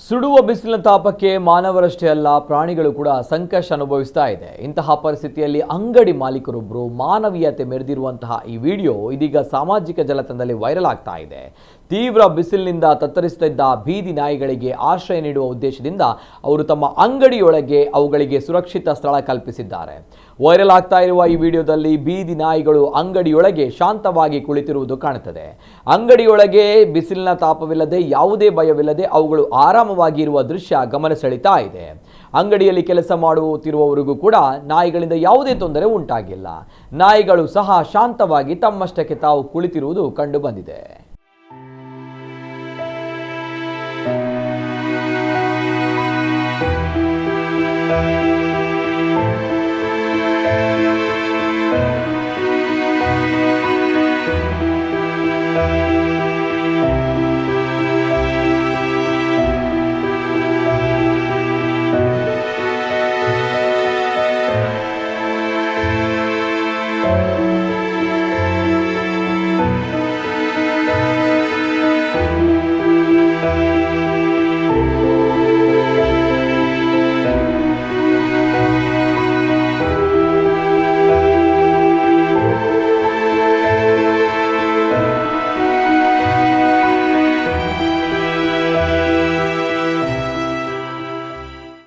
ಸುಡುವ ಬಿಸಿಲಿನ ತಾಪಕ್ಕೆ ಮಾನವರಷ್ಟೇ ಅಲ್ಲ ಪ್ರಾಣಿಗಳು ಕೂಡ ಸಂಕಷ್ಟ ಅನುಭವಿಸ್ತಾ ಇದೆ. ಇಂತಹ ಪರಿಸ್ಥಿತಿಯಲ್ಲಿ ಅಂಗಡಿ ಮಾಲೀಕರೊಬ್ಬರು ಮಾನವೀಯತೆ ಮೆರೆದಿರುವಂತಹ ಈ ವಿಡಿಯೋ ಇದೀಗ ಸಾಮಾಜಿಕ ಜಾಲತಾಣದಲ್ಲಿ ವೈರಲ್ ಆಗ್ತಾ ಇದೆ. ತೀವ್ರ ಬಿಸಿಲಿನಿಂದ ತತ್ತರಿಸುತ್ತಿದ್ದ ಬೀದಿ ನಾಯಿಗಳಿಗೆ ಆಶ್ರಯ ನೀಡುವ ಉದ್ದೇಶದಿಂದ ಅವರು ತಮ್ಮ ಅಂಗಡಿಯೊಳಗೆ ಅವುಗಳಿಗೆ ಸುರಕ್ಷಿತ ಸ್ಥಳ ಕಲ್ಪಿಸಿದ್ದಾರೆ. ವೈರಲ್ ಆಗ್ತಾ ಇರುವ ಈ ವಿಡಿಯೋದಲ್ಲಿ ಬೀದಿ ನಾಯಿಗಳು ಅಂಗಡಿಯೊಳಗೆ ಶಾಂತವಾಗಿ ಕುಳಿತಿರುವುದು ಕಾಣುತ್ತದೆ. ಅಂಗಡಿಯೊಳಗೆ ಬಿಸಿಲಿನ ತಾಪವಿಲ್ಲದೆ ಯಾವುದೇ ಭಯವಿಲ್ಲದೆ ಅವುಗಳು ಆರಾಮವಾಗಿ ಇರುವ ದೃಶ್ಯ ಗಮನ ಸೆಳೀತಾ ಇದೆ. ಅಂಗಡಿಯಲ್ಲಿ ಕೆಲಸ ಮಾಡುತ್ತಿರುವವರಿಗೂ ಕೂಡ ನಾಯಿಗಳಿಂದ ಯಾವುದೇ ತೊಂದರೆ ಉಂಟಾಗಿಲ್ಲ. ನಾಯಿಗಳು ಸಹ ಶಾಂತವಾಗಿ ತಮ್ಮಷ್ಟಕ್ಕೆ ತಾವು ಕುಳಿತಿರುವುದು ಕಂಡು ಬಂದಿದೆ.